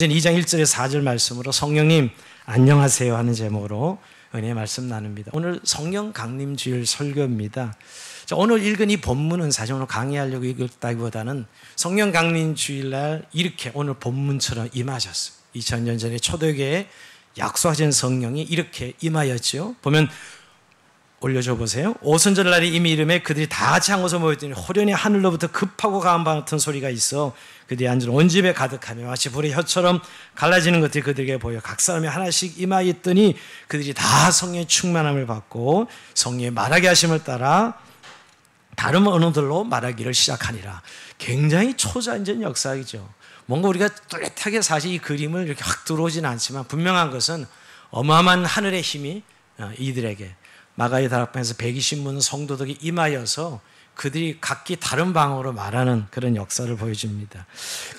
2장 1절에 4절 말씀으로 성령님 안녕하세요 하는 제목으로 은혜의 말씀 나눕니다. 오늘 성령 강림 주일 설교입니다. 자, 오늘 읽은 이 본문은 사실 오늘 강의하려고 읽었다기보다는 성령 강림 주일날 이렇게 오늘 본문처럼 임하셨어요. 2000년 전에 초대교회에 약속하신 성령이 이렇게 임하였죠. 보면 올려줘 보세요. 오순절날에 이미 이름에 그들이 다 같이 한 곳에 모였더니 호련히 하늘로부터 급하고 강한 바람 같은 소리가 있어 그들이 앉은 온 집에 가득하며 마치 불의 혀처럼 갈라지는 것들이 그들에게 보여 각 사람이 하나씩 임하였더니 그들이 다 성령의 충만함을 받고 성령의 말하게 하심을 따라 다른 언어들로 말하기를 시작하니라. 굉장히 초자연적 역사이죠. 뭔가 우리가 뚜렷하게 사실 이 그림을 이렇게 확 들어오지는 않지만 분명한 것은 어마어마한 하늘의 힘이 이들에게 마가의 다락방에서 120문 성도들이 임하여서 그들이 각기 다른 방언으로 말하는 그런 역사를 보여줍니다.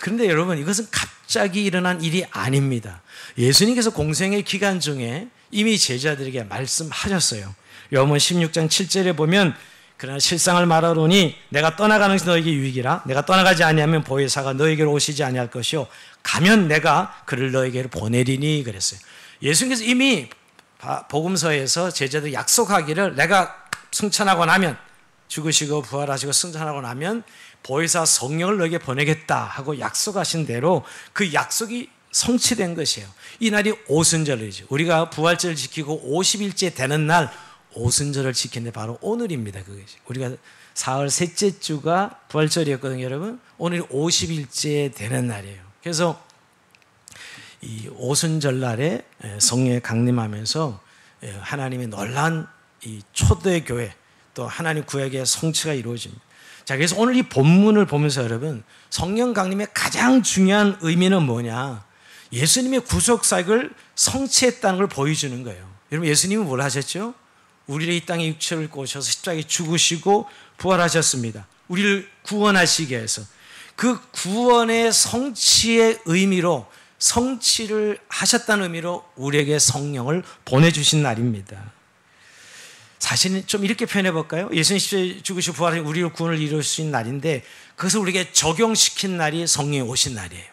그런데 여러분, 이것은 갑자기 일어난 일이 아닙니다. 예수님께서 공생의 기간 중에 이미 제자들에게 말씀하셨어요. 요한복음 16장 7절에 보면 그러나 실상을 말하노니 내가 떠나가는 것이 너에게 유익이라. 내가 떠나가지 아니하면 보혜사가 너에게로 오시지 아니할 것이요 가면 내가 그를 너에게로 보내리니 그랬어요. 예수님께서 이미 복음서에서 제자들 약속하기를 내가 승천하고 나면 죽으시고 부활하시고 승천하고 나면 보혜사 성령을 너에게 보내겠다 하고 약속하신 대로 그 약속이 성취된 것이에요. 이 날이 오순절이죠. 우리가 부활절을 지키고 50일째 되는 날 오순절을 지키는 바로 오늘입니다. 그것이 우리가 사흘 셋째 주가 부활절이었거든요. 여러분, 오늘이 50일째 되는 날이에요. 그래서 이 오순절날에 성령에 강림하면서 하나님의 놀라운 이 초대교회 또 하나님 구약의 성취가 이루어집니다. 자, 그래서 오늘 이 본문을 보면서 여러분, 성령 강림의 가장 중요한 의미는 뭐냐? 예수님의 구속사역을 성취했다는 걸 보여주는 거예요. 여러분, 예수님은 뭘 하셨죠? 우리를 이 땅에 육체를 입고 오셔서 십자가에 죽으시고 부활하셨습니다. 우리를 구원하시기 위해서. 그 구원의 성취의 의미로 성취를 하셨다는 의미로 우리에게 성령을 보내주신 날입니다. 사실은 좀 이렇게 표현해 볼까요? 예수님 십자가에 죽으시고 부활하신 우리를 구원을 이룰 수 있는 날인데 그것을 우리에게 적용시킨 날이 성령이 오신 날이에요.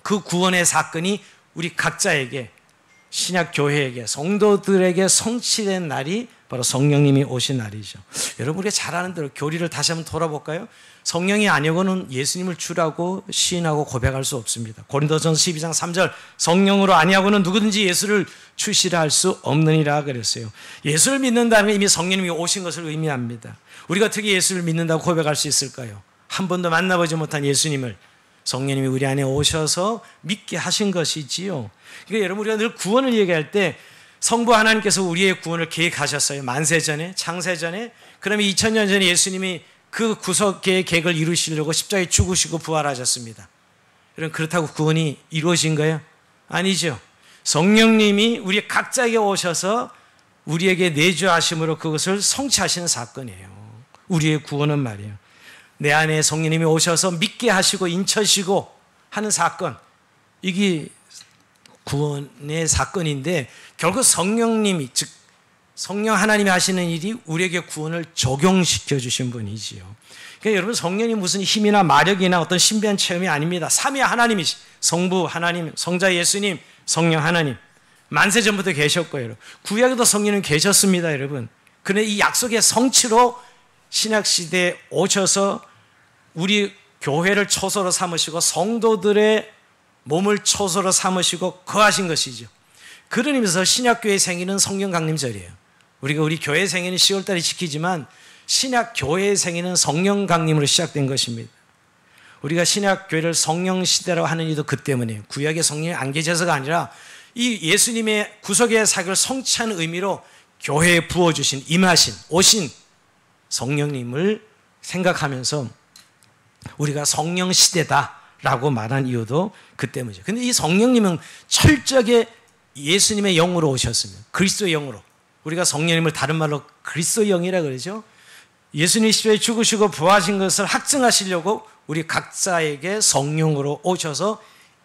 그 구원의 사건이 우리 각자에게 신약 교회에게 성도들에게 성취된 날이 바로 성령님이 오신 날이죠. 여러분, 우리가 잘 아는 대로 교리를 다시 한번 돌아볼까요? 성령이 아니고는 예수님을 주라고 시인하고 고백할 수 없습니다. 고린도전서 12장 3절 성령으로 아니하고는 누구든지 예수를 주시라 할 수 없느니라 그랬어요. 예수를 믿는다면 이미 성령님이 오신 것을 의미합니다. 우리가 어떻게 예수를 믿는다고 고백할 수 있을까요? 한 번도 만나보지 못한 예수님을 성령님이 우리 안에 오셔서 믿게 하신 것이지요. 그러니까 여러분, 우리가 늘 구원을 얘기할 때 성부 하나님께서 우리의 구원을 계획하셨어요. 만세전에, 창세전에. 그러면 2000년 전에 예수님이 그 구속의 계획을 이루시려고 십자가에 죽으시고 부활하셨습니다. 여러분, 그렇다고 구원이 이루어진 거예요? 아니죠. 성령님이 우리 각자에게 오셔서 우리에게 내주하심으로 그것을 성취하시는 사건이에요. 우리의 구원은 말이에요. 내 안에 성령님이 오셔서 믿게 하시고 인쳐시고 하는 사건, 이게 구원의 사건인데 결국 성령님이, 즉 성령 하나님이 하시는 일이 우리에게 구원을 적용시켜 주신 분이지요. 그러니까 여러분, 성령이 무슨 힘이나 마력이나 어떤 신비한 체험이 아닙니다. 삼위 하나님이시, 성부 하나님, 성자 예수님, 성령 하나님, 만세전부터 계셨고요. 여러분, 구약에도 성령은 계셨습니다. 여러분, 그런데 이 약속의 성취로 신약시대에 오셔서 우리 교회를 초소로 삼으시고 성도들의 몸을 초소로 삼으시고 거하신 것이죠. 그런 의미에서 신약교회 생일은 성령 강림절이에요. 우리가 우리 교회 생일은 10월달에 지키지만 신약교회의 생일은 성령 강림으로 시작된 것입니다. 우리가 신약교회를 성령시대라고 하는 이유도 그 때문이에요. 구약의 성령이 안 계셔서가 아니라 이 예수님의 구속의 사역을 성취하는 의미로 교회에 부어주신, 임하신, 오신 성령님을 생각하면서 우리가 성령시대다라고 말한 이유도 그 때문이죠. 근데 이 성령님은 철저하게 예수님의 영으로 오셨습니다. 그리스도의 영으로. 우리가 성령님을 다른 말로 그리스도의 영이라 그러죠. 예수님이 십자가에 죽으시고 부활하신 것을 확증하시려고 우리 각자에게 성령으로 오셔서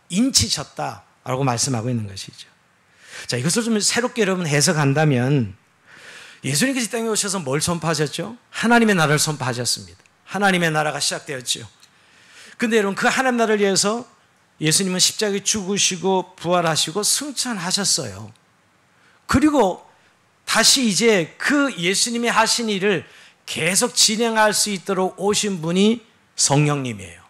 인치셨다라고 말씀하고 있는 것이죠. 자, 이것을 좀 새롭게 여러분 해석한다면 예수님께서 이 땅에 오셔서 뭘 선포하셨죠? 하나님의 나라를 선포하셨습니다. 하나님의 나라가 시작되었죠. 근데 여러분, 그 하나님 나라를 위해서 예수님은 십자가에 죽으시고 부활하시고 승천하셨어요. 그리고 다시 이제 그 예수님이 하신 일을 계속 진행할 수 있도록 오신 분이 성령님이에요.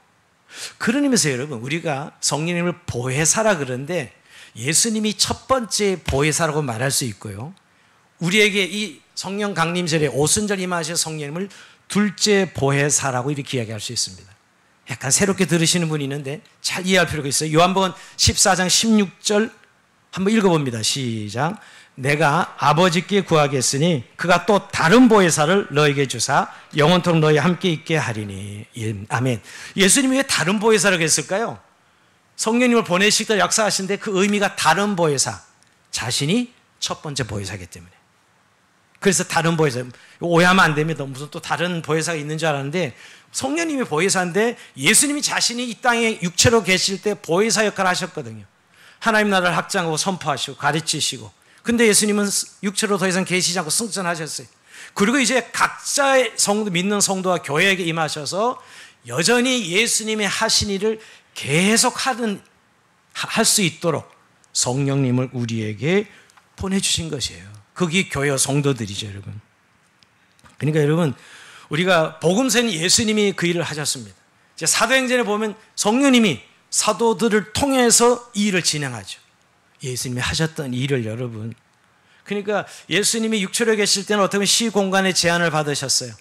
그런 의미에서 여러분, 우리가 성령님을 보혜사라 그러는데 예수님이 첫 번째 보혜사라고 말할 수 있고요, 우리에게 이 성령 강림절에 오순절 임하신 성령님을 둘째 보혜사라고 이렇게 이야기할 수 있습니다. 약간 새롭게 들으시는 분이 있는데 잘 이해할 필요가 있어요. 요한복음 14장 16절 한번 읽어봅니다. 시작. 내가 아버지께 구하겠으니 그가 또 다른 보혜사를 너에게 주사 영원토록 너희와 함께 있게 하리니. 아멘. 예수님이 왜 다른 보혜사라고 했을까요? 성령님을 보내실 때 역사하신데 그 의미가 다른 보혜사, 자신이 첫 번째 보혜사이기 때문에. 그래서 다른 보혜사, 오해하면 안 됩니다. 무슨 또 다른 보혜사가 있는 줄 알았는데 성령님이 보혜사인데 예수님이 자신이 이 땅에 육체로 계실 때 보혜사 역할을 하셨거든요. 하나님 나라를 확장하고 선포하시고 가르치시고. 근데 예수님은 육체로 더 이상 계시지 않고 승천하셨어요. 그리고 이제 각자의 믿는 성도와 교회에게 임하셔서 여전히 예수님의 하신 일을 계속 할 수 있도록 성령님을 우리에게 보내주신 것이에요. 그게 교회와 성도들이죠, 여러분. 그러니까 여러분, 우리가 복음서는 예수님이 그 일을 하셨습니다. 이제 사도행전에 보면 성령님이 사도들을 통해서 이 일을 진행하죠. 예수님이 하셨던 일을 여러분. 그러니까 예수님이 육체로 계실 때는 어떻게 보면 시공간의 제한을 받으셨어요.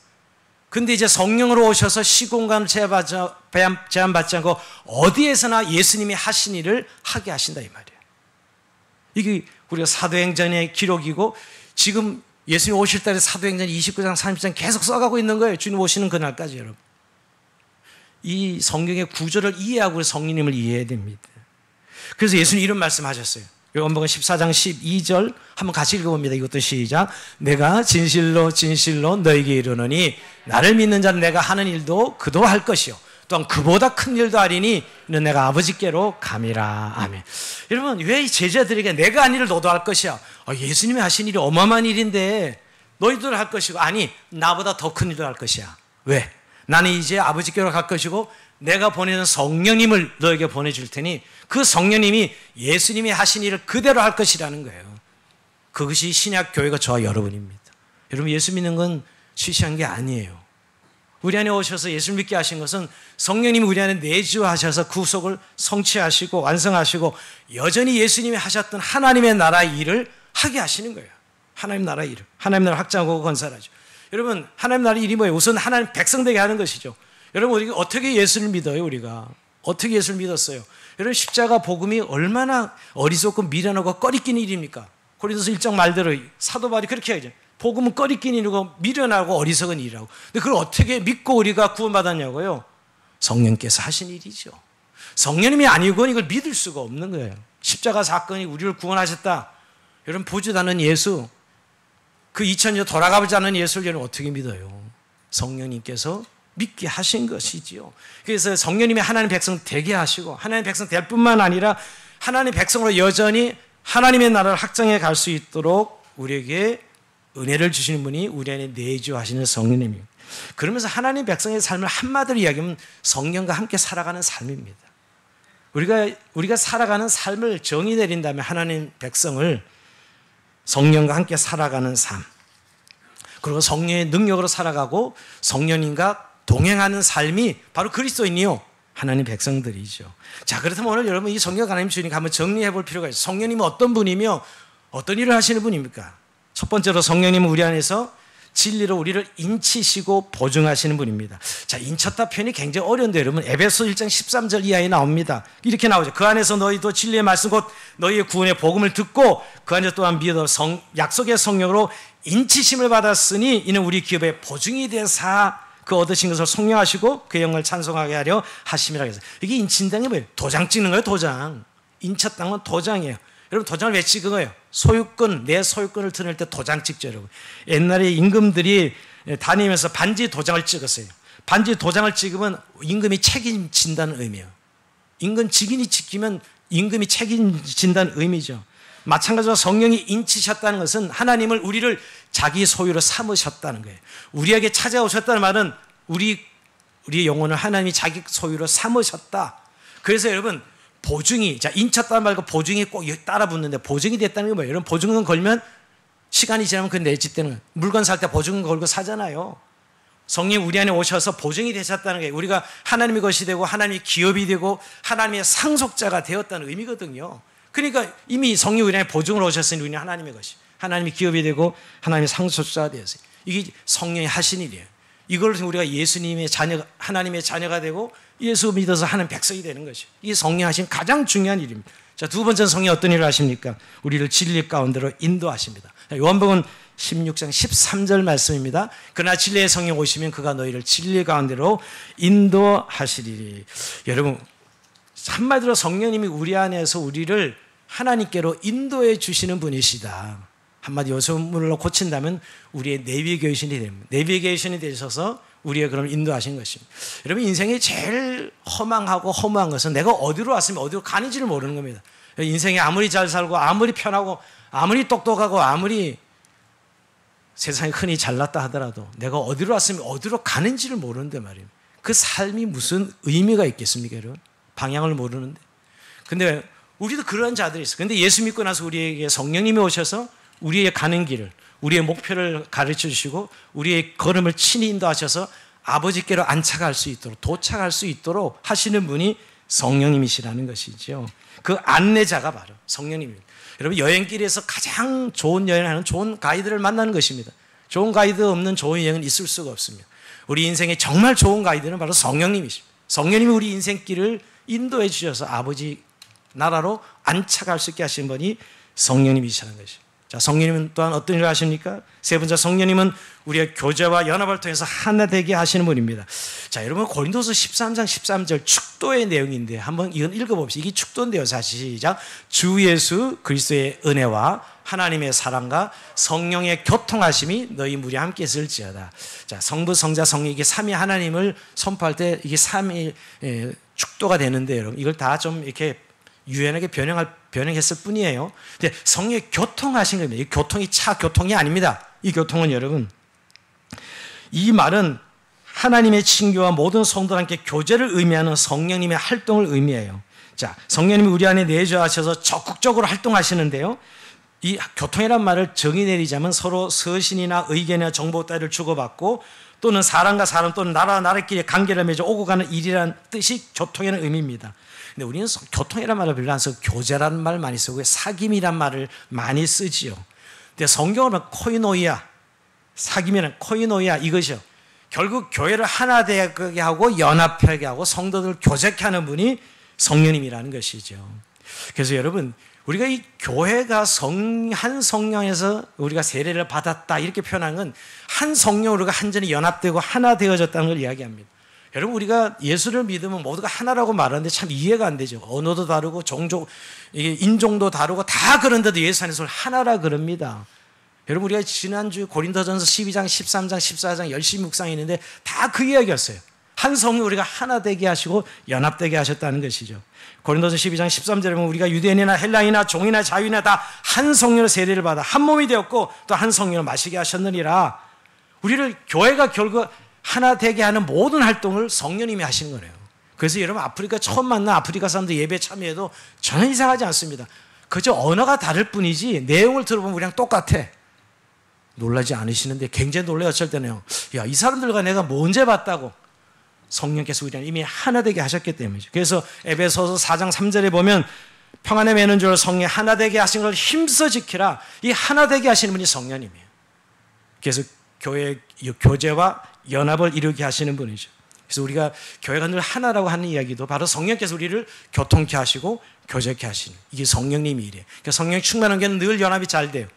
근데 이제 성령으로 오셔서 시공간을 제한받지 않고 어디에서나 예수님이 하신 일을 하게 하신다 이 말이에요. 이게 우리가 사도행전의 기록이고 지금 예수님 오실 때에 사도행전 29장 30장 계속 써가고 있는 거예요. 주님 오시는 그날까지 여러분. 이 성경의 구조를 이해하고 성령님을 이해해야 됩니다. 그래서 예수님 이런 말씀하셨어요. 요한복음 14장 12절 한번 같이 읽어봅니다. 이것도 시작. 내가 진실로 진실로 너에게 이르노니 나를 믿는 자는 내가 하는 일도 그도 할 것이요 또한 그보다 큰 일도 하리니 이는 내가 아버지께로 감이라. 아멘. 여러분, 왜 이 제자들에게 내가 한 일을 너도 할 것이야? 예수님이 하신 일이 어마어마한 일인데 너희들 할 것이고, 아니 나보다 더 큰 일도 할 것이야. 왜? 나는 이제 아버지께로 갈 것이고 내가 보내는 성령님을 너에게 보내줄 테니 그 성령님이 예수님이 하신 일을 그대로 할 것이라는 거예요. 그것이 신약 교회가 저와 여러분입니다. 여러분, 예수 믿는 건 시시한 게 아니에요. 우리 안에 오셔서 예수 믿게 하신 것은 성령님이 우리 안에 내주하셔서 구속을 성취하시고 완성하시고 여전히 예수님이 하셨던 하나님의 나라 일을 하게 하시는 거예요. 하나님 나라 일을. 하나님 나라 확장하고 건설하죠. 여러분, 하나님 나라 일이 뭐예요? 우선 하나님 백성 되게 하는 것이죠. 여러분, 우리가 어떻게 예수를 믿어요? 우리가 어떻게 예수를 믿었어요? 여러분, 십자가 복음이 얼마나 어리석고 미련하고 꺼리낀 일입니까? 고린도서 1장 말대로 사도 바울이 그렇게 하죠. 복음은 꺼리낀 일이고 미련하고 어리석은 일이라고. 근데 그걸 어떻게 믿고 우리가 구원받았냐고요? 성령께서 하신 일이죠. 성령님이 아니고는 이걸 믿을 수가 없는 거예요. 십자가 사건이 우리를 구원하셨다. 여러분, 보지도 않은 예수, 그 2000년 돌아가지 않은 예수를 여러분 어떻게 믿어요? 성령님께서 믿게 하신 것이지요. 그래서 성령님이 하나님 백성 되게 하시고 하나님 백성 될 뿐만 아니라 하나님 백성으로 여전히 하나님의 나라를 확장해 갈 수 있도록 우리에게 은혜를 주시는 분이 우리 안에 내주하시는 성령님입니다. 그러면서 하나님 백성의 삶을 한마디로 이야기하면 성령과 함께 살아가는 삶입니다. 우리가 살아가는 삶을 정의 내린다면 하나님 백성을 성령과 함께 살아가는 삶, 그리고 성령의 능력으로 살아가고 성령님과 동행하는 삶이 바로 그리스도인이요 하나님 백성들이죠. 자, 그렇다면 오늘 여러분 이 성령 하나님 주니까 한번 정리해 볼 필요가 있어요. 성령님은 어떤 분이며 어떤 일을 하시는 분입니까? 첫 번째로 성령님은 우리 안에서 진리로 우리를 인치시고 보증하시는 분입니다. 자, 인쳤다 표현이 굉장히 어려운데 여러분 에베소 1장 13절 이하에 나옵니다. 이렇게 나오죠. 그 안에서 너희도 진리의 말씀 곧 너희의 구원의 복음을 듣고 그 안에서 또한 믿어 약속의 성령으로 인치심을 받았으니 이는 우리 기업의 보증이 되사 그 얻으신 것을 성령하시고 그의 영광을 찬송하게 하려 하심이라 해서 이게 인친다는 게 뭐예요? 도장 찍는 거예요. 도장. 인쳤다는 건 도장이에요. 여러분 도장을 왜 찍은 거예요? 소유권, 내 소유권을 드러낼 때 도장 찍죠, 여러분. 옛날에 임금들이 다니면서 반지 도장을 찍었어요. 반지 도장을 찍으면 임금이 책임진다는 의미예요. 임금 직인이 지키면 임금이 책임진다는 의미죠. 마찬가지로 성령이 인치셨다는 것은 하나님을 우리를 자기 소유로 삼으셨다는 거예요. 우리에게 찾아오셨다는 말은 우리의 영혼을 하나님이 자기 소유로 삼으셨다. 그래서 여러분 보증이, 자, 인쳤단 말고 보증이 꼭 따라 붙는데 보증이 됐다는 게 뭐예요? 여러분, 보증금 걸면 시간이 지나면 그 내 집 되는 거예요. 물건 살 때 보증금 걸고 사잖아요. 성령 우리 안에 오셔서 보증이 되셨다는 게 우리가 하나님의 것이 되고 하나님의 기업이 되고 하나님의 상속자가 되었다는 의미거든요. 그러니까 이미 성령 우리 안에 보증으로 오셨으니 우리는 하나님의 것이, 하나님의 기업이 되고 하나님의 상속자가 되었어요. 이게 성령이 하신 일이에요. 이걸 우리가 예수님의 자녀, 하나님의 자녀가 되고 예수 믿어서 하는 백성이 되는 것이에요. 이게 성령 하신 가장 중요한 일입니다. 자, 두 번째 성령이 어떤 일을 하십니까? 우리를 진리 가운데로 인도하십니다. 요한복음 16장 13절 말씀입니다. 그러나 진리의 성령 오시면 그가 너희를 진리 가운데로 인도하시리니. 여러분, 한마디로 성령님이 우리 안에서 우리를 하나님께로 인도해 주시는 분이시다. 한마디 요소문으로 고친다면 우리의 내비게이션이 됩니다. 내비게이션이 되셔서 우리의 그럼 인도하신 것입니다. 여러분, 인생이 제일 허망하고 허무한 것은 내가 어디로 왔으면 어디로 가는지를 모르는 겁니다. 인생이 아무리 잘 살고 아무리 편하고 아무리 똑똑하고 아무리 세상에 흔히 잘났다 하더라도 내가 어디로 왔으면 어디로 가는지를 모르는데 말이에요. 그 삶이 무슨 의미가 있겠습니까, 여러분? 방향을 모르는데. 근데 우리도 그런 자들이 있어요. 근데 예수 믿고 나서 우리에게 성령님이 오셔서 우리의 가는 길을, 우리의 목표를 가르쳐 주시고 우리의 걸음을 친히 인도하셔서 아버지께로 안착할 수 있도록, 도착할 수 있도록 하시는 분이 성령님이시라는 것이죠. 그 안내자가 바로 성령님입니다. 여러분, 여행길에서 가장 좋은 여행을 하는 좋은 가이드를 만나는 것입니다. 좋은 가이드 없는 좋은 여행은 있을 수가 없습니다. 우리 인생에 정말 좋은 가이드는 바로 성령님이십니다. 성령님이 우리 인생길을 인도해 주셔서 아버지 나라로 안착할 수 있게 하신 분이 성령님이시라는 것입니다. 자, 성령님은 또한 어떤 일을 하십니까? 세 번째, 성령님은 우리의 교제와 연합을 통해서 하나 되게 하시는 분입니다. 자, 여러분, 고린도서 13장 13절 축도의 내용인데 한번 이건 읽어봅시다. 이게 축도인데요. 사실 시작. 주 예수 그리스도의 은혜와 하나님의 사랑과 성령의 교통하심이 너희 무리 함께 있을지어다. 자, 성부, 성자, 성령, 이게 삼위 하나님을 선포할 때 이게 삼위 축도가 되는데 여러분, 이걸 다 좀 이렇게 유연하게 변형했을 뿐이에요. 근데 성령이 교통하신 겁니다. 이 교통이 차 교통이 아닙니다. 이 교통은 여러분, 이 말은 하나님의 친교와 모든 성도와 함께 교제를 의미하는 성령님의 활동을 의미해요. 자, 성령님이 우리 안에 내주하셔서 적극적으로 활동하시는데요. 이 교통이란 말을 정의 내리자면 서로 서신이나 의견이나 정보 따위를 주고받고 또는 사람과 사람 또는 나라와 나라끼리 관계를 맺어 오고 가는 일이라는 뜻이 교통이라는 의미입니다. 근데 우리는 교통이라는 말을 별로 안 써서 교제라는 말 많이 쓰고 사귐이라는 말을 많이 쓰지요. 근데 성경을 보면 코이노이아, 사귐이란 코이노이아 이것이요. 결국 교회를 하나 되게 하고 연합하게 하고 성도들을 교제케 하는 분이 성령님이라는 것이죠. 그래서 여러분, 우리가 이 교회가 한 성령에서 우리가 세례를 받았다 이렇게 표현한 건 한 성령으로 우리가 한전히 연합되고 하나 되어졌다는 걸 이야기합니다. 여러분, 우리가 예수를 믿으면 모두가 하나라고 말하는데 참 이해가 안 되죠. 언어도 다르고 종족, 인종도 다르고 다 그런데도 예수 안에서 하나라 그럽니다. 여러분, 우리가 지난주 고린도전서 12장, 13장, 14장 열심히 묵상했는데 다 그 이야기였어요. 한 성령 우리가 하나 되게 하시고 연합되게 하셨다는 것이죠. 고린도서 12장 13절에 보면 우리가 유대인이나 헬라인이나 종이나 자유이나 다 한 성령으로 세례를 받아 한 몸이 되었고 또 한 성령으로 마시게 하셨느니라. 우리를 교회가 결국 하나 되게 하는 모든 활동을 성령님이 하시는 거예요. 그래서 여러분, 아프리카 처음 만난 아프리카 사람들 예배 참여해도 전혀 이상하지 않습니다. 그저 언어가 다를 뿐이지 내용을 들어보면 우리랑 똑같아. 놀라지 않으시는데 굉장히 놀라요. 어쩔 때는요. 야, 이 사람들과 내가 뭐 언제 봤다고. 성령께서 우리랑 이미 하나 되게 하셨기 때문이죠. 그래서 에베소서 4장 3절에 보면 평안에 매는 줄 성령 하나 되게 하신 걸 힘써 지키라. 이 하나 되게 하시는 분이 성령님이에요. 그래서 교회 교제와 연합을 이루게 하시는 분이죠. 그래서 우리가 교회가 늘 하나라고 하는 이야기도 바로 성령께서 우리를 교통케 하시고 교제케 하시는 이게 성령님의 일이에요. 그러니까 성령 충만한 교회는 늘 연합이 잘 돼요.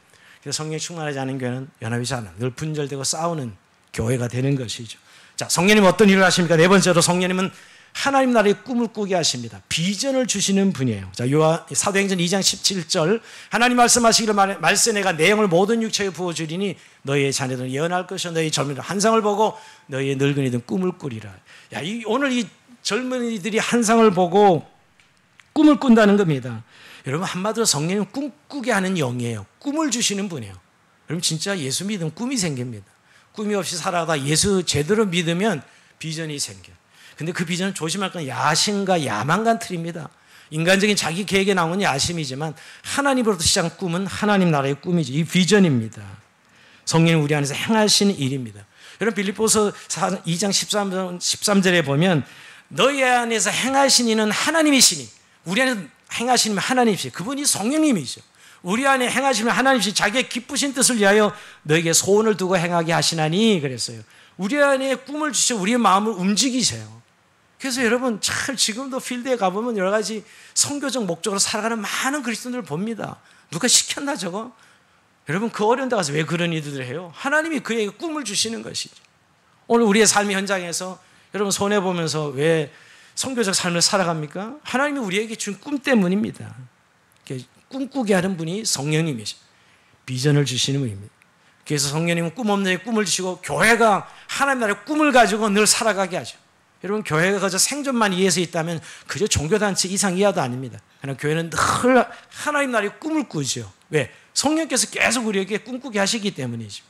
그래서 성령 충만하지 않은 교회는 연합이 잘 안 돼요. 늘 분절되고 싸우는 교회가 되는 것이죠. 자, 성령님은 어떤 일을 하십니까? 네 번째로 성령님은 하나님 나라의 꿈을 꾸게 하십니다. 비전을 주시는 분이에요. 자, 사도행전 2장 17절 하나님 말씀하시기를 말세 내가 내 영을 모든 육체에 부어주리니 너희의 자녀들은 예언할 것이요 너희 젊은이들 환상을 보고 너희의 늙은이들은 꿈을 꾸리라. 야, 오늘 이 젊은이들이 환상을 보고 꿈을 꾼다는 겁니다. 여러분, 한마디로 성령님은 꿈꾸게 하는 영이에요. 꿈을 주시는 분이에요. 여러분, 진짜 예수 믿으면 꿈이 생깁니다. 꿈이 없이 살아가다 예수 제대로 믿으면 비전이 생겨요. 근데 그 비전은 조심할 건 야심과 야망간 틀입니다. 인간적인 자기 계획에 나오는 야심이지만 하나님으로부터 시작한 꿈은 하나님 나라의 꿈이죠. 이 비전입니다. 성령이 우리 안에서 행하시는 일입니다. 여러분 빌립보서 2장 13절에 보면 너희 안에서 행하신 이는 하나님이시니, 우리 안에 행하시는 하나님이시, 그분이 성령님이죠. 우리 안에 행하시는 하나님이시 자기의 기쁘신 뜻을 위하여 너에게 소원을 두고 행하게 하시나니 그랬어요. 우리 안에 꿈을 주셔 우리의 마음을 움직이세요. 그래서 여러분 잘 지금도 필드에 가보면 여러 가지 선교적 목적으로 살아가는 많은 그리스도인들을 봅니다. 누가 시켰나 저거? 여러분 그 어려운 데 가서 왜 그런 일들을 해요? 하나님이 그에게 꿈을 주시는 것이죠. 오늘 우리의 삶의 현장에서 여러분 손해보면서 왜 선교적 삶을 살아갑니까? 하나님이 우리에게 준 꿈 때문입니다. 꿈꾸게 하는 분이 성령님이시죠. 비전을 주시는 분입니다. 그래서 성령님은 꿈 없는 자에게 꿈을 주시고 교회가 하나님 나라의 꿈을 가지고 늘 살아가게 하죠. 여러분 교회가 그저 생존만 위해서 있다면 그저 종교단체 이상 이하도 아닙니다. 그러나 교회는 늘 하나님 나라의 꿈을 꾸죠. 왜? 성령께서 계속 우리에게 꿈꾸게 하시기 때문이죠.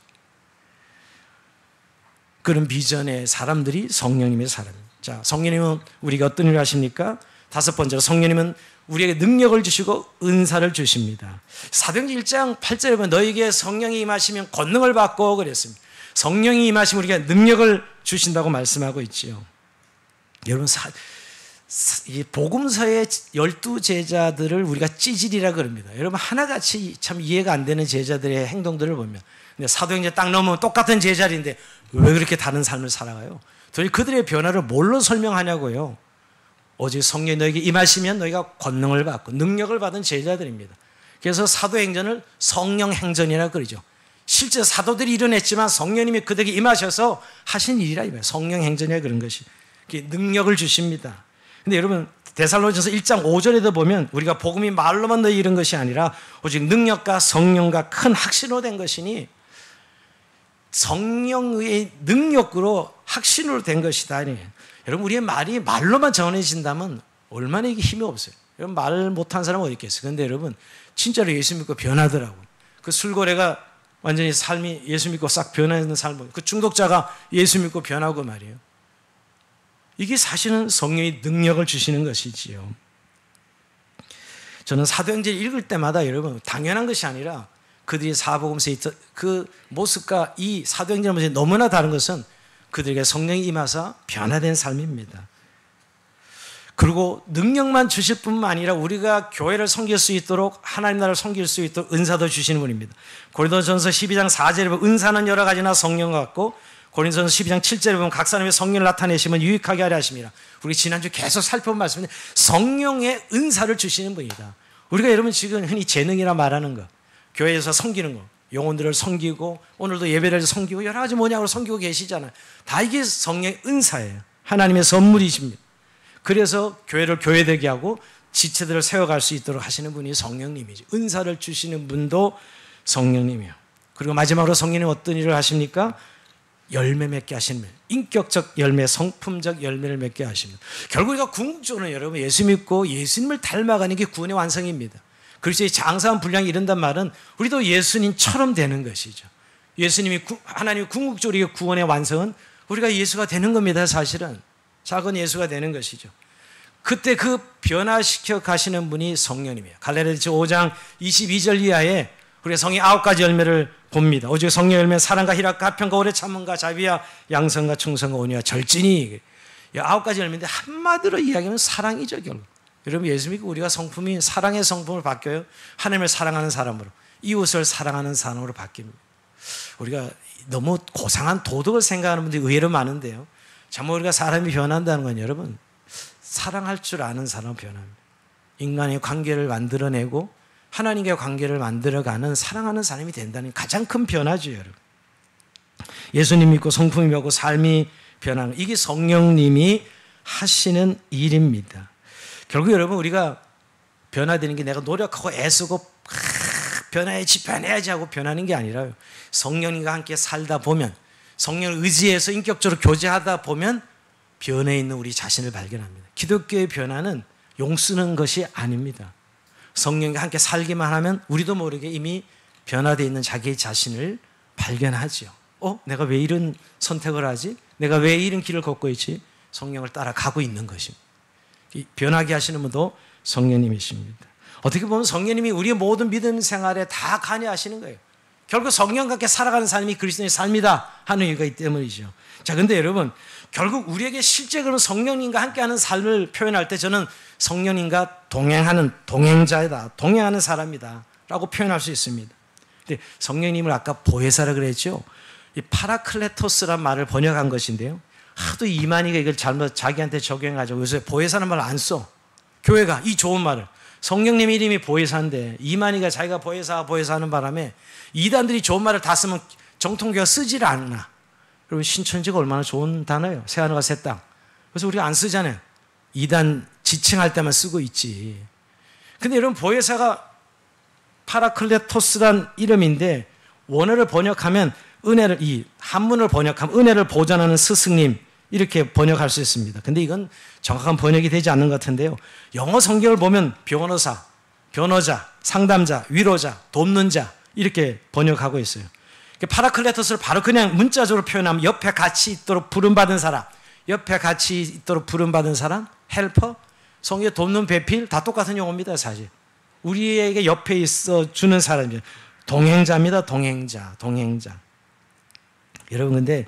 그런 비전의 사람들이 성령님의 사람입니다. 자, 성령님은 우리가 어떤 일을 하십니까? 다섯 번째로 성령님은 우리에게 능력을 주시고 은사를 주십니다. 사도행전 1장 8절에 보면 너에게 성령이 임하시면 권능을 받고 그랬습니다. 성령이 임하시면 우리가 능력을 주신다고 말씀하고 있지요. 여러분 이 복음서의 12제자들을 우리가 찌질이라 그럽니다. 여러분 하나같이 참 이해가 안 되는 제자들의 행동들을 보면, 근데 사도행전 딱 넘으면 똑같은 제자리인데 왜 그렇게 다른 삶을 살아가요? 도대체 그들의 변화를 뭘로 설명하냐고요. 오직 성령이 너에게 임하시면 너희가 권능을 받고 능력을 받은 제자들입니다. 그래서 사도행전을 성령행전이라고 그러죠. 실제 사도들이 이뤄냈지만 성령님이 그들에게 임하셔서 하신 일이라 이거예요. 성령행전이라 그런 것이 능력을 주십니다. 근데 여러분 데살로니가서 1장 5절에도 보면 우리가 복음이 말로만 너희 이룬 것이 아니라 오직 능력과 성령과 큰 확신으로 된 것이니 성령의 능력으로 확신으로 된 것이다. 여러분 우리의 말이 말로만 전해진다면 얼마나 이게 힘이 없어요. 여러분 말 못한 사람은 어디 있겠어요. 그런데 여러분 진짜로 예수 믿고 변하더라고요. 그 술고래가 완전히 삶이 예수 믿고 싹 변하는 삶, 그 중독자가 예수 믿고 변하고 말이에요. 이게 사실은 성령의 능력을 주시는 것이지요. 저는 사도행전 읽을 때마다 여러분 당연한 것이 아니라 그들이 사복음서에 있던 그 모습과 이 사도행전의 모습이 너무나 다른 것은 그들에게 성령이 임하사 변화된 삶입니다. 그리고 능력만 주실 뿐만 아니라 우리가 교회를 섬길 수 있도록 하나님 나라를 섬길 수 있도록 은사도 주시는 분입니다. 고린도전서 12장 4절에 보면 은사는 여러 가지나 성령과 같고 고린도전서 12장 7절에 보면 각 사람의 성령을 나타내시면 유익하게 하려 하십니다. 우리 지난주 계속 살펴본 말씀인데 성령의 은사를 주시는 분이다. 우리가 여러분 지금 흔히 재능이라 말하는 것, 교회에서 섬기는 것, 영혼들을 섬기고 오늘도 예배를 섬기고 여러 가지 모양으로 섬기고 계시잖아요. 다 이게 성령의 은사예요. 하나님의 선물이십니다. 그래서 교회를 교회되게 하고 지체들을 세워갈 수 있도록 하시는 분이 성령님이죠. 은사를 주시는 분도 성령님이에요. 그리고 마지막으로 성령님 어떤 일을 하십니까? 열매 맺게 하시는 분. 인격적 열매, 성품적 열매를 맺게 하십니다. 결국 우리가 궁극적으로 여러분 예수 믿고 예수님을 닮아가는 게 구원의 완성입니다. 그리스도의 장사한 분량이 이른단 말은 우리도 예수님처럼 되는 것이죠. 예수님이 하나님의 궁극적으로 구원의 완성은 우리가 예수가 되는 겁니다. 사실은 작은 예수가 되는 것이죠. 그때 그 변화시켜 가시는 분이 성령님이에요. 갈라디아서 5장 22절 이하에 우리가 성의 9가지 열매를 봅니다. 오직 성령 열매 사랑과 희락과 화평과 오래 참음과 자비와 양선과 충성과 온유와 절진이 9가지 열매인데 한마디로 이야기하면 사랑이죠. 결국 여러분 예수 믿고 우리가 성품이 사랑의 성품을 바뀌어요. 하나님을 사랑하는 사람으로, 이웃을 사랑하는 사람으로 바뀝니다. 우리가 너무 고상한 도덕을 생각하는 분들이 의외로 많은데요. 정말 우리가 사람이 변한다는 건 여러분 사랑할 줄 아는 사람은 변합니다. 인간의 관계를 만들어내고 하나님과의 관계를 만들어가는 사랑하는 사람이 된다는 가장 큰 변화죠. 여러분 예수님 믿고 성품이 변하고 삶이 변하는 이게 성령님이 하시는 일입니다. 결국 여러분 우리가 변화되는 게 내가 노력하고 애쓰고 변해야지 하고 변하는 게 아니라요. 성령님과 함께 살다 보면 성령을 의지해서 인격적으로 교제하다 보면 변해 있는 우리 자신을 발견합니다. 기독교의 변화는 용 쓰는 것이 아닙니다. 성령과 함께 살기만 하면 우리도 모르게 이미 변화되어 있는 자기의 자신을 발견하죠. 내가 왜 이런 선택을 하지? 내가 왜 이런 길을 걷고 있지? 성령을 따라가고 있는 것입니다. 변하게 하시는 분도 성령님이십니다. 어떻게 보면 성령님이 우리의 모든 믿음 생활에 다 관여하시는 거예요. 결국 성령과 함께 살아가는 삶이 그리스도의 삶이다 하는 이유가 있기 때문이죠. 자, 근데 여러분, 결국 우리에게 실제로는 성령님과 함께하는 삶을 표현할 때 저는 성령님과 동행하는 동행자이다, 동행하는 사람이다 라고 표현할 수 있습니다. 근데 성령님을 아까 보혜사라 그랬죠. 이 파라클레토스란 말을 번역한 것인데요, 하도 이만희가 이걸 잘못 자기한테 적용해가지고 요새 보혜사는 말을 안 써. 교회가 이 좋은 말을, 성령님 이름이 보혜사인데 이만희가 자기가 보혜사 하는 바람에 이단들이 좋은 말을 다 쓰면 정통교회가 쓰지를 않나. 여러분, 신천지가 얼마나 좋은 단어예요. 새하늘과 새 땅. 그래서 우리가 안 쓰잖아요. 이단 지칭할 때만 쓰고 있지. 근데 여러분, 보혜사가 파라클레토스란 이름인데 원어를 번역하면 은혜를, 이 한문을 번역하면 은혜를 보전하는 스승님, 이렇게 번역할 수 있습니다. 근데 이건 정확한 번역이 되지 않는 것 같은데요, 영어 성경을 보면 변호사, 변호자, 상담자, 위로자, 돕는 자 이렇게 번역하고 있어요. 파라클레토스를 바로 그냥 문자적으로 표현하면 옆에 같이 있도록 부름받은 사람, 옆에 같이 있도록 부름받은 사람, 헬퍼, 성경에 돕는 배필 다 똑같은 용어입니다. 사실 우리에게 옆에 있어 주는 사람이에요. 동행자입니다. 동행자. 여러분, 근데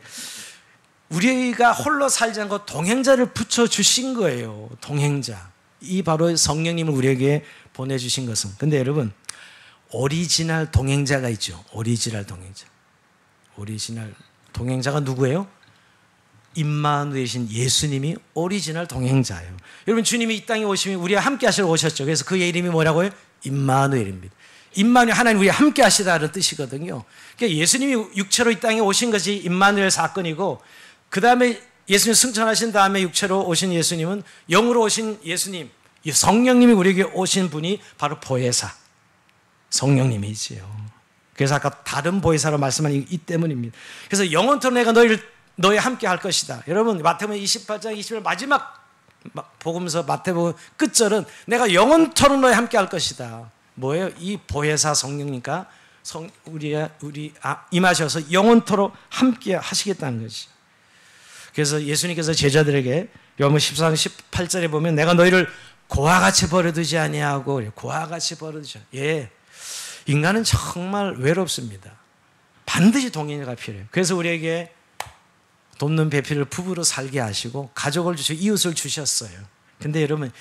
우리가 홀로 살지 않고 동행자를 붙여주신 거예요. 동행자. 이 바로 성령님을 우리에게 보내주신 것은. 근데 여러분, 오리지널 동행자가 있죠. 오리지널 동행자가 누구예요? 임마누엘이신 예수님이 오리지널 동행자예요. 여러분, 주님이 이 땅에 오시면 우리와 함께 하시러 오셨죠. 그래서 그의 이름이 뭐라고요? 임마누엘입니다. 임마누엘, 하나님 우리와 함께 하시다는 뜻이거든요. 그러니까 예수님이 육체로 이 땅에 오신 것이 임마누엘 사건이고, 그 다음에 예수님 승천하신 다음에 육체로 오신 예수님은, 영으로 오신 예수님, 성령님이 우리에게 오신 분이 바로 보혜사, 성령님이지요. 그래서 아까 다른 보혜사로 말씀한 이 때문입니다. 그래서 영원토록 내가 너희 함께 할 것이다. 여러분, 마태복음 28장 20절 마지막 복음서 마태복음 끝절은 내가 영원토록 너희 함께 할 것이다. 뭐예요? 이 보혜사 성령님과 우리 임하셔서 영원토록 함께 하시겠다는 것이. 그래서 예수님께서 제자들에게 요한복음 14장 18절에 보면 내가 너희를 고와 같이 버려두지 아니하고, 고와 같이 버려두지. 예, 인간은 정말 외롭습니다. 반드시 동행자가 필요해요. 그래서 우리에게 돕는 배필을 부부로 살게 하시고 가족을 주시고 이웃을 주셨어요. 근데 여러분,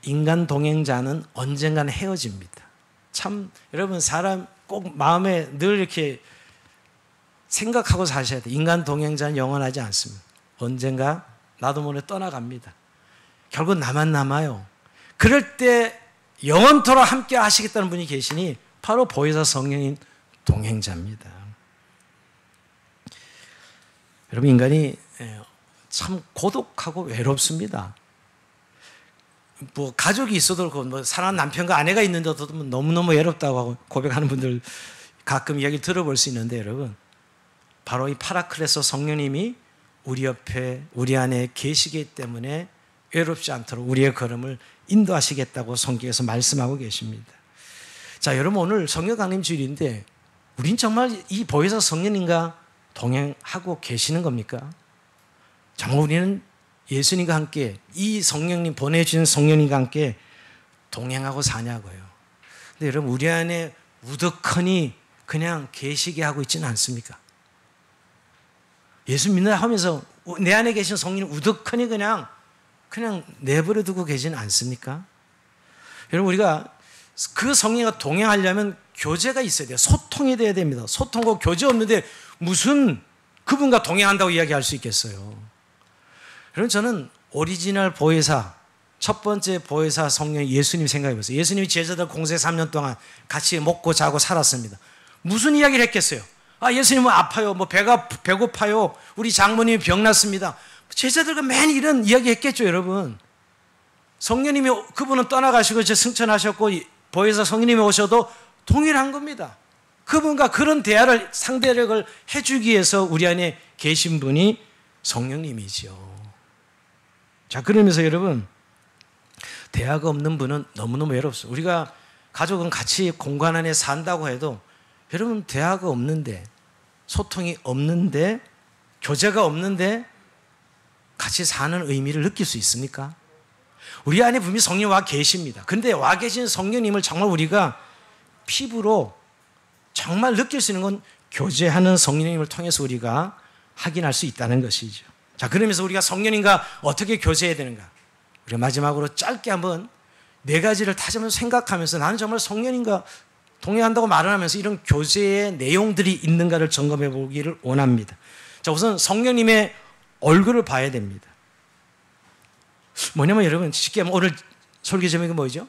인간 동행자는 언젠가는 헤어집니다. 참, 여러분, 사람 꼭 마음에 늘 이렇게 생각하고 사셔야 돼요. 인간 동행자는 영원하지 않습니다. 언젠가 나도 모르게 떠나갑니다. 결국 나만 남아요. 그럴 때 영원토록 함께 하시겠다는 분이 계시니 바로 보혜사 성령인 동행자입니다. 여러분, 인간이 참 고독하고 외롭습니다. 뭐 가족이 있어도 그렇고, 뭐 사랑하는 남편과 아내가 있는데도 너무너무 외롭다고 하고 고백하는 분들 가끔 이야기를 들어볼 수 있는데, 여러분, 바로 이 파라클레토스 성령님이 우리 옆에, 우리 안에 계시기 때문에 외롭지 않도록 우리의 걸음을 인도하시겠다고 성경에서 말씀하고 계십니다. 자, 여러분, 오늘 성령 강림 주일인데 우린 정말 이 보혜사 성령님과 동행하고 계시는 겁니까? 정말 우리는 예수님과 함께, 이 성령님 보내주신 성령님과 함께 동행하고 사냐고요. 근데 여러분, 우리 안에 우두커니 그냥 계시게 하고 있지는 않습니까? 예수 믿는다 하면서 내 안에 계신 성령님 우두커니 그냥 내버려 두고 계시는 않습니까? 여러분, 우리가 그 성령과 동행하려면 교제가 있어야 돼요. 소통이 돼야 됩니다. 소통과 교제 없는데 무슨 그분과 동행한다고 이야기할 수 있겠어요? 여러분, 저는 오리지널 보혜사, 첫 번째 보혜사 성령 예수님 생각해 보세요. 예수님이 제자들 공생 3년 동안 같이 먹고 자고 살았습니다. 무슨 이야기를 했겠어요? 예수님은 아파요. 뭐 배고파요. 우리 장모님이 병났습니다. 제자들과 맨 이런 이야기 했겠죠, 여러분. 성령님이, 그분은 떠나가시고 이제 승천하셨고 보혜사 성령님이 오셔도 동일한 겁니다. 그분과 그런 대화를, 상대력을 해주기 위해서 우리 안에 계신 분이 성령님이죠. 자, 그러면서 여러분, 대화가 없는 분은 너무너무 외롭습니다. 우리가 가족은 같이 공간 안에 산다고 해도 여러분, 대화가 없는데, 소통이 없는데, 교제가 없는데 같이 사는 의미를 느낄 수 있습니까? 우리 안에 분명히 성령 와 계십니다. 근데 와 계신 성령님을 정말 우리가 피부로 정말 느낄 수 있는 건 교제하는 성령님을 통해서 우리가 확인할 수 있다는 것이죠. 자, 그러면서 우리가 성령님과 어떻게 교제해야 되는가? 우리가 마지막으로 짧게 한번 네 가지를 다시 한번 생각하면서 나는 정말 성령님과 동행한다고 말을 하면서 이런 교제의 내용들이 있는가를 점검해 보기를 원합니다. 자, 우선 성령님의 얼굴을 봐야 됩니다. 뭐냐면 여러분 쉽게 하면 오늘 설교 제목이 뭐죠?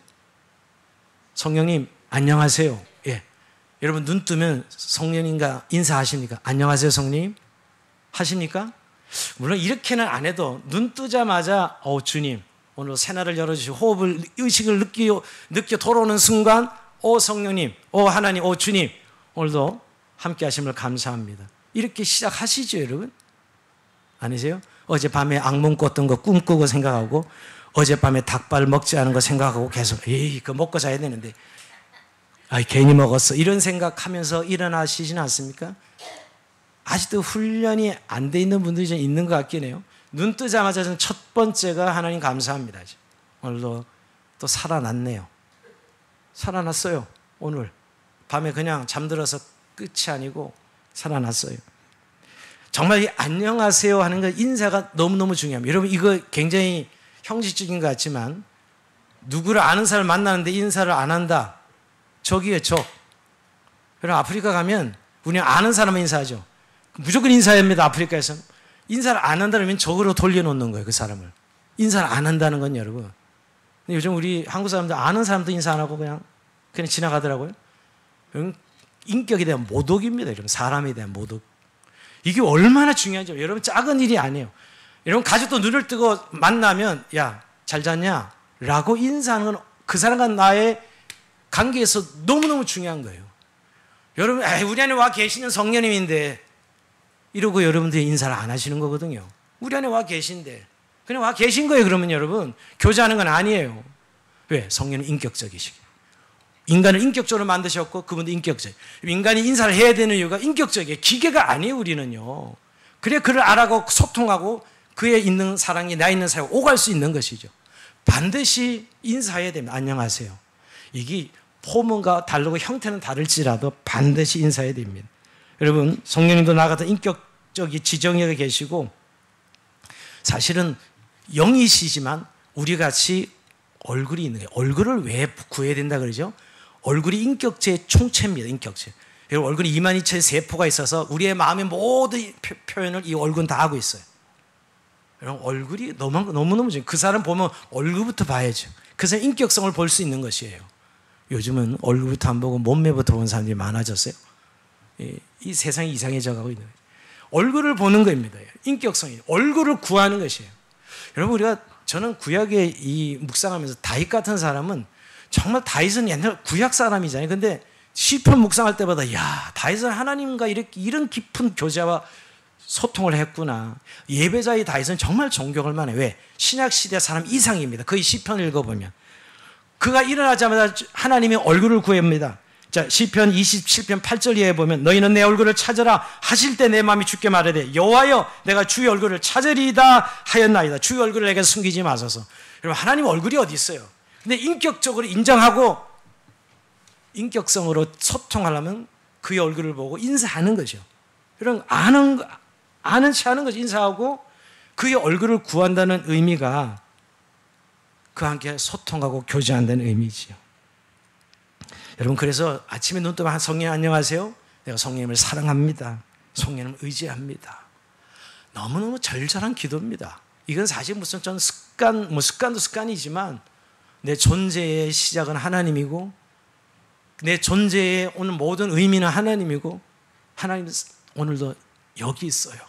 성령님 안녕하세요. 예. 여러분 눈 뜨면 성령님과 인사하십니까? 안녕하세요 성령님 하십니까? 물론 이렇게는 안 해도 눈 뜨자마자 주님 오늘 새날을 열어주시고 호흡을 의식을 느껴 돌아오는 순간 성령님, 하나님, 주님 오늘도 함께 하심을 감사합니다. 이렇게 시작하시죠 여러분? 아니세요? 어젯밤에 악몽 꿨던 거 꿈꾸고 생각하고 어젯밤에 닭발 먹지 않은 거 생각하고 계속 그거 먹고 자야 되는데 괜히 먹었어 이런 생각하면서 일어나시진 않습니까? 아직도 훈련이 안 돼 있는 분들이 좀 있는 것 같긴 해요. 눈 뜨자마자 저는 첫 번째가 하나님 감사합니다. 오늘도 또 살아났네요. 살아났어요. 오늘 밤에 그냥 잠들어서 끝이 아니고 살아났어요. 정말 이 안녕하세요 하는 거 인사가 너무너무 중요합니다. 여러분 이거 굉장히 형식적인 것 같지만 누구를 아는 사람을 만나는데 인사를 안 한다. 적이에요 적. 여러분 아프리카 가면 우리는 아는 사람만 인사하죠. 무조건 인사해야 합니다. 아프리카에서는. 인사를 안 한다면 적으로 돌려놓는 거예요. 그 사람을. 인사를 안 한다는 건 여러분. 근데 요즘 우리 한국 사람들 아는 사람도 인사 안 하고 그냥 지나가더라고요. 인격에 대한 모독입니다. 여러분 사람에 대한 모독. 이게 얼마나 중요하죠. 여러분 작은 일이 아니에요. 여러분 가족도 눈을 뜨고 만나면 야 잘 잤냐? 라고 인사하는 건 그 사람과 나의 관계에서 너무너무 중요한 거예요. 여러분 우리 안에 와 계시는 성령님인데 이러고 여러분들이 인사를 안 하시는 거거든요. 우리 안에 와 계신데 그냥 와 계신 거예요. 그러면 여러분 교제하는 건 아니에요. 왜? 성령은 인격적이시게 인간을 인격적으로 만드셨고 그분도 인격적. 인간이 인사를 해야 되는 이유가 인격적이에요. 기계가 아니에요. 우리는요. 그래 그를 알아가고 소통하고 그에 있는 사랑이 나 있는 사랑이 오갈 수 있는 것이죠. 반드시 인사해야 됩니다. 안녕하세요. 이게 폼은가 다르고 형태는 다를지라도 반드시 인사해야 됩니다. 여러분 성령님도 나 같은 인격적인 지정력에 계시고 사실은 영이시지만 우리같이 얼굴이 있는 거예요. 얼굴을 왜 구해야 된다 그러죠? 얼굴이 인격체의 총체입니다. 인격체. 여러분 얼굴이 22,000 세포가 있어서 우리의 마음의 모든 표현을 이 얼굴은 다 하고 있어요. 여러분 얼굴이 너무너무 중요해요. 그 사람 보면 얼굴부터 봐야죠. 그 사람 인격성을 볼 수 있는 것이에요. 요즘은 얼굴부터 안 보고 몸매부터 보는 사람들이 많아졌어요. 이 세상이 이상해져 가고 있는 거예요. 얼굴을 보는 겁니다. 인격성이. 얼굴을 구하는 것이에요. 여러분 저는 구약에 이 묵상하면서 다윗 같은 사람은 정말 다윗은 옛날 구약 사람이잖아요. 근데 시편 묵상할 때마다 야 다윗은 하나님과 이런 깊은 교제와 소통을 했구나. 예배자의 다윗은 정말 존경할 만해. 왜? 신약 시대 사람 이상입니다. 거의 시편을 읽어보면 그가 일어나자마자 하나님의 얼굴을 구합니다. 자, 시편 27편 8절 이하에 보면 너희는 내 얼굴을 찾으라 하실 때 내 마음이 주께 말하되 여호와여 내가 주의 얼굴을 찾으리이다 하였나이다. 주의 얼굴을 내게 숨기지 마소서. 여러분 하나님 얼굴이 어디 있어요? 근데 인격적으로 인정하고 인격성으로 소통하려면 그의 얼굴을 보고 인사하는 거죠. 여러분 아는 체 하는 거죠. 인사하고 그의 얼굴을 구한다는 의미가 그와 함께 소통하고 교제한다는 의미지요. 여러분 그래서 아침에 눈 뜨면 성령 안녕하세요. 내가 성령님을 사랑합니다. 성령님을 의지합니다. 너무너무 절절한 기도입니다. 이건 사실 무슨 전 습관도 습관이지만 내 존재의 시작은 하나님이고 내 존재의 오늘 모든 의미는 하나님이고 하나님은 오늘도 여기 있어요.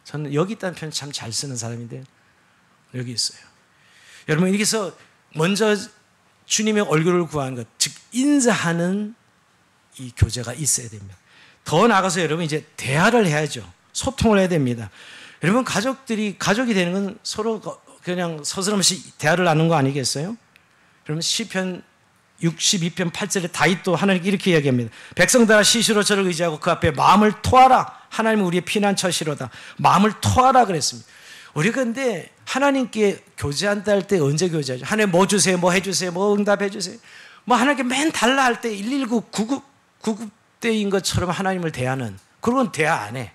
저는 여기 있다는 표현 참 잘 쓰는 사람인데 여기 있어요. 여러분 여기서 먼저 주님의 얼굴을 구하는 것, 즉 인사하는 이 교제가 있어야 됩니다. 더 나아가서 여러분 이제 대화를 해야죠. 소통을 해야 됩니다. 여러분 가족이 되는 건 서로 그냥 서스럼없이 대화를 나누는 거 아니겠어요? 여러분 시편 62편 8절에 다윗도 하나님께 이렇게 이야기합니다. 백성들아 시시로 저를 의지하고 그 앞에 마음을 토하라. 하나님은 우리의 피난처시로다. 마음을 토하라 그랬습니다. 우리가 근데 하나님께 교제한다 할 때 언제 교제하죠? 하나님 뭐 주세요, 뭐 해주세요, 뭐 응답해 주세요. 뭐 하나님께 맨 달라 할 때 119 구급대인 것처럼 하나님을 대하는, 그런 대화 안 해.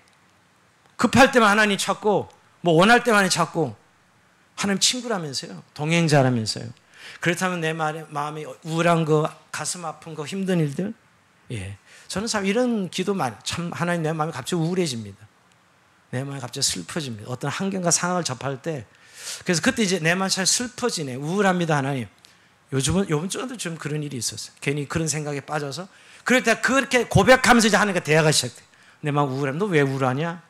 급할 때만 하나님 찾고, 뭐 원할 때만 찾고, 하나님 친구라면서요, 동행자라면서요. 그렇다면 내 마음이 우울한 거, 가슴 아픈 거, 힘든 일들, 예, 저는 참 이런 기도만, 참 하나님 내 마음이 갑자기 우울해집니다. 내 마음이 갑자기 슬퍼집니다. 어떤 환경과 상황을 접할 때. 그래서 그때 이제 내 마음이 잘 슬퍼지네. 우울합니다, 하나님. 요번 주에도 좀 그런 일이 있었어요. 괜히 그런 생각에 빠져서. 그럴 때 그렇게 고백하면서 이제 하나님과 대화가 시작돼. 내 마음 우울하면 너 왜 우울하냐?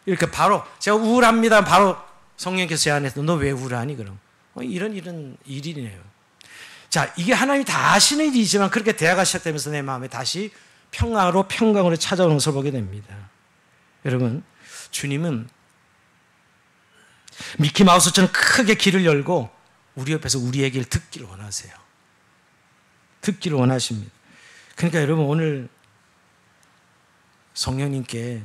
이렇게 바로 제가 우울합니다. 바로 성령께서 제 안에서 너 왜 우울하니? 그럼 이런 일이네요. 자, 이게 하나님이 다 아시는 일이지만 그렇게 대화가 시작되면서 내 마음에 다시 평강으로 찾아오는 것을 보게 됩니다. 여러분, 주님은 미키마우스처럼 크게 길을 열고 우리 옆에서 우리 얘기를 듣기를 원하세요. 듣기를 원하십니다. 그러니까 여러분, 오늘 성령님께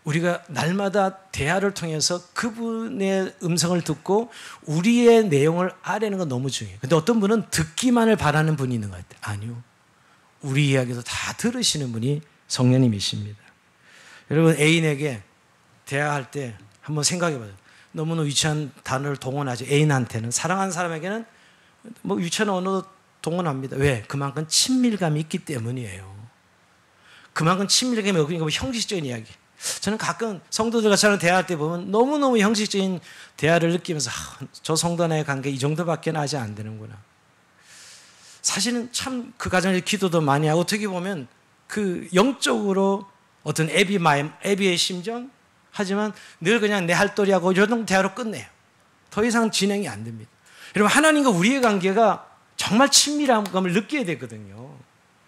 우리가 날마다 대화를 통해서 그분의 음성을 듣고 우리의 내용을 알아내는 건 너무 중요해요. 근데 어떤 분은 듣기만을 바라는 분이 있는 것 같아요. 아니요. 우리 이야기도 다 들으시는 분이 성령님이십니다. 여러분, 애인에게 대화할 때 한번 생각해 봐요. 너무나 유치한 단어를 동원하죠. 애인한테는. 사랑하는 사람에게는 뭐 유치한 언어도 동원합니다. 왜? 그만큼 친밀감이 있기 때문이에요. 그만큼 친밀감이 없으니까 뭐 형식적인 이야기. 저는 가끔 성도들과 저랑 대화할 때 보면 너무너무 형식적인 대화를 느끼면서 저 성도와의 관계 이 정도밖에 하지 안 되는구나. 사실은 참 그 가정에서 기도도 많이 하고 어떻게 보면 그 영적으로 어떤 애비의 심정, 하지만 늘 그냥 내 할도리하고 이 정도 대화로 끝내요. 더 이상 진행이 안 됩니다. 여러분, 하나님과 우리의 관계가 정말 친밀함을 느껴야 되거든요.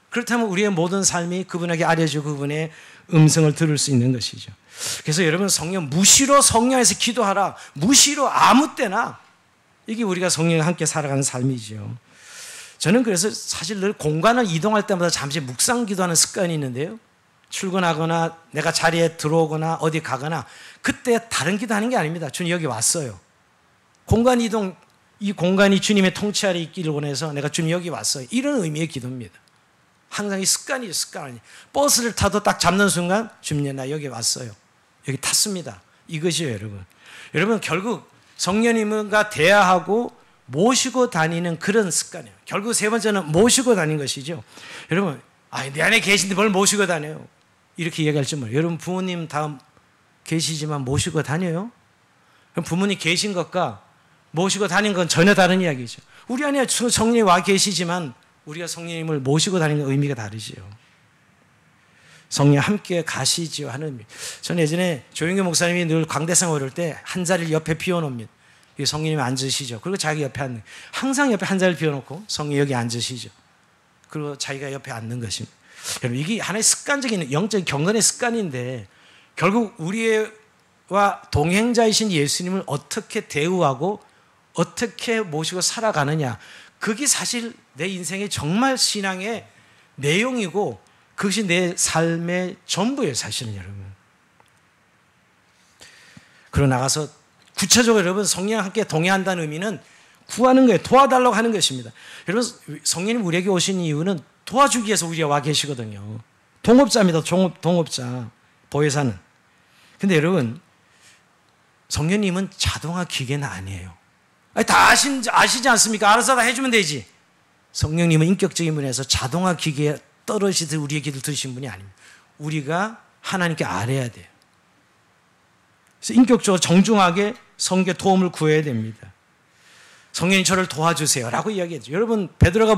그렇다면 우리의 모든 삶이 그분에게 알려주고 그분의 음성을 들을 수 있는 것이죠. 그래서 여러분, 무시로 성령 안에서 기도하라. 무시로 아무 때나. 이게 우리가 성령과 함께 살아가는 삶이죠. 저는 그래서 사실 늘 공간을 이동할 때마다 잠시 묵상 기도하는 습관이 있는데요. 출근하거나 내가 자리에 들어오거나 어디 가거나 그때 다른 기도하는 게 아닙니다. 주님 여기 왔어요. 공간 이동, 이 공간이 주님의 통치 아래 있기를 원해서 내가 주님 여기 왔어요. 이런 의미의 기도입니다. 항상 이 습관이죠. 습관이. 버스를 타도 딱 잡는 순간 주님 나 여기 왔어요. 여기 탔습니다. 이것이에요, 여러분. 여러분, 결국 성령님과 대화하고 모시고 다니는 그런 습관이에요. 결국 세 번째는 모시고 다니는 것이죠. 여러분, 내 안에 계신데 뭘 모시고 다녀요? 이렇게 얘기할지 몰라요. 여러분, 부모님 다음 계시지만 모시고 다녀요? 그럼 부모님 계신 것과 모시고 다닌 건 전혀 다른 이야기죠. 우리 안에 성령이 와 계시지만 우리가 성령님을 모시고 다니는 의미가 다르지요. 성령 함께 가시지요 하는 의미. 저는 예전에 조영규 목사님이 늘 광대상 오를 때 한 자리를 옆에 비워놓습니다. 성령님이 앉으시죠. 그리고 자기 옆에 앉는, 항상 옆에 한 자리를 비워놓고 성령이 여기 앉으시죠. 그리고 자기가 옆에 앉는 것입니다. 여러분, 이게 하나의 습관적인 영적인 경건의 습관인데 결국 우리와 동행자이신 예수님을 어떻게 대우하고 어떻게 모시고 살아가느냐, 그게 사실 내 인생의 정말 신앙의 내용이고 그것이 내 삶의 전부예요, 사실은. 여러분, 그러고 나가서 구체적으로 여러분, 성령과 함께 동행한다는 의미는 구하는 거예요. 도와달라고 하는 것입니다. 여러분, 성령님 우리에게 오신 이유는 도와주기 위해서 우리가 와 계시거든요. 동업자입니다. 동업자, 보혜사는. 근데 여러분, 성령님은 자동화 기계는 아니에요. 다 아시지 않습니까? 알아서 다 해주면 되지. 성령님은 인격적인 분에서 자동화 기계에 떨어지듯 우리의 기도를 들으신 분이 아닙니다. 우리가 하나님께 알아야 돼요. 그래서 인격적으로 정중하게 성령의 도움을 구해야 됩니다. 성령님 저를 도와주세요 라고 이야기했죠. 여러분, 베드로가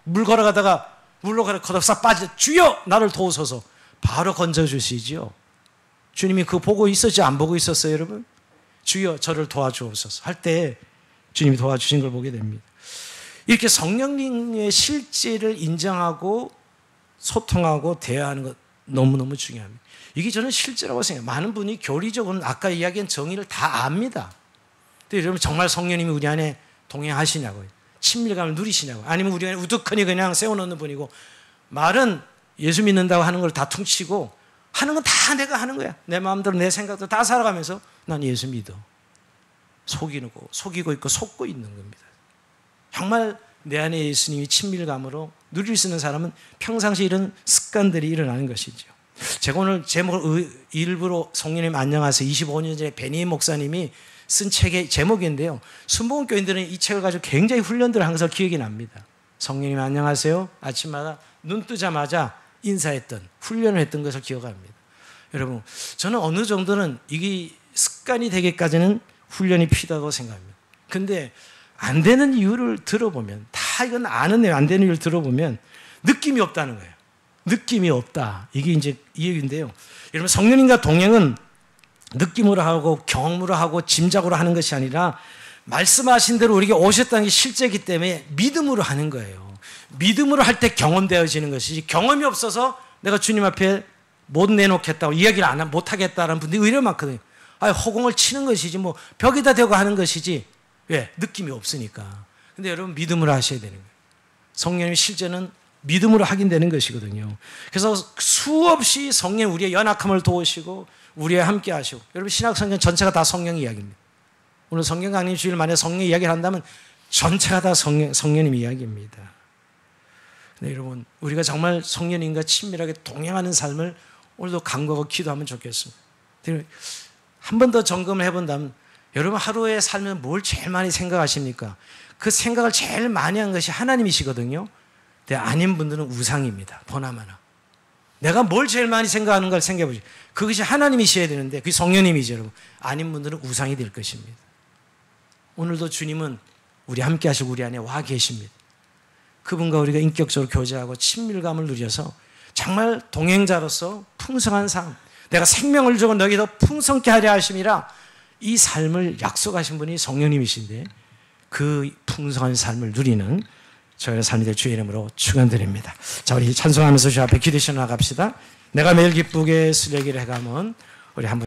물 걸어가다가 물로 걷어 싹 빠져 주여 나를 도우소서, 바로 건져주시죠. 주님이 그거 보고 있었지 안 보고 있었어요, 여러분? 주여 저를 도와주옵소서 할 때 주님이 도와주신 걸 보게 됩니다. 이렇게 성령님의 실제를 인정하고 소통하고 대화하는 것 너무너무 중요합니다. 이게 저는 실제라고 생각해요. 많은 분이 교리적으로는 아까 이야기한 정의를 다 압니다. 근데 여러분, 정말 성령님이 우리 안에 동행하시냐고요? 친밀감을 누리시냐고요? 아니면 우리 안에 우두커니 그냥 세워놓는 분이고, 말은 예수 믿는다고 하는 걸 다 퉁치고 하는 건 다 내가 하는 거야. 내 마음대로 내 생각대로 다 살아가면서 난 예수 믿어. 속이고 있고 속고 있는 겁니다. 정말 내 안에 예수님이 친밀감으로 누릴 수 있는 사람은 평상시 이런 습관들이 일어나는 것이죠. 제가 오늘 제목을 일부러 성령님 안녕하세요 25년 전에 베니 목사님이 쓴 책의 제목인데요. 순복음 교인들은 이 책을 가지고 굉장히 훈련들을 항상 기억이 납니다. 성령님 안녕하세요. 아침마다 눈 뜨자마자 인사했던 훈련을 했던 것을 기억합니다. 여러분 저는 어느 정도는 이게 습관이 되기까지는 훈련이 필요하다고 생각합니다. 근데 안 되는 이유를 들어보면 다 이건 아는 내용 안 되는 이유를 들어보면 느낌이 없다는 거예요. 느낌이 없다. 이게 이제 이 얘기인데요. 여러분 성령님과 동행은 느낌으로 하고 경험으로 하고 짐작으로 하는 것이 아니라 말씀하신 대로 우리에게 오셨다는 게 실제이기 때문에 믿음으로 하는 거예요. 믿음으로 할 때 경험되어지는 것이지 경험이 없어서 내가 주님 앞에 못 내놓겠다고 이야기를 못 하겠다라는 분들이 의외로 많거든요. 허공을 치는 것이지 뭐 벽에다 대고 하는 것이지 왜? 느낌이 없으니까. 근데 여러분 믿음으로 하셔야 되는 거예요. 성령님이 실제는 믿음으로 하긴 되는 것이거든요. 그래서 수없이 성령 우리의 연약함을 도우시고 우리와 함께 하시고 여러분 신약성경 전체가 다 성령 이야기입니다. 오늘 성경 강림 주일 만에 성령 이야기를 한다면 전체가 다 성령님 이야기입니다. 근데 여러분 우리가 정말 성령님과 친밀하게 동행하는 삶을 오늘도 간구하고 기도하면 좋겠습니다. 한 번 더 점검을 해본다면 여러분 하루의 삶은 뭘 제일 많이 생각하십니까? 그 생각을 제일 많이 한 것이 하나님이시거든요. 근데 아닌 분들은 우상입니다. 보나마나. 내가 뭘 제일 많이 생각하는 걸 생각해보죠. 그것이 하나님이셔야 되는데 그게 성령님이죠. 여러분. 아닌 분들은 우상이 될 것입니다. 오늘도 주님은 우리 함께 하시고 우리 안에 와 계십니다. 그분과 우리가 인격적으로 교제하고 친밀감을 누려서 정말 동행자로서 풍성한 삶, 내가 생명을 주고 너희 더 풍성케 하려 하심이라 이 삶을 약속하신 분이 성령님이신데 그 풍성한 삶을 누리는 저희의 삶이 될 주의 이름으로 축원드립니다. 자, 우리 찬송하면서 주 앞에 기도하시러 나갑시다. 내가 매일 기쁘게 쓰레기를 해가면 우리 한번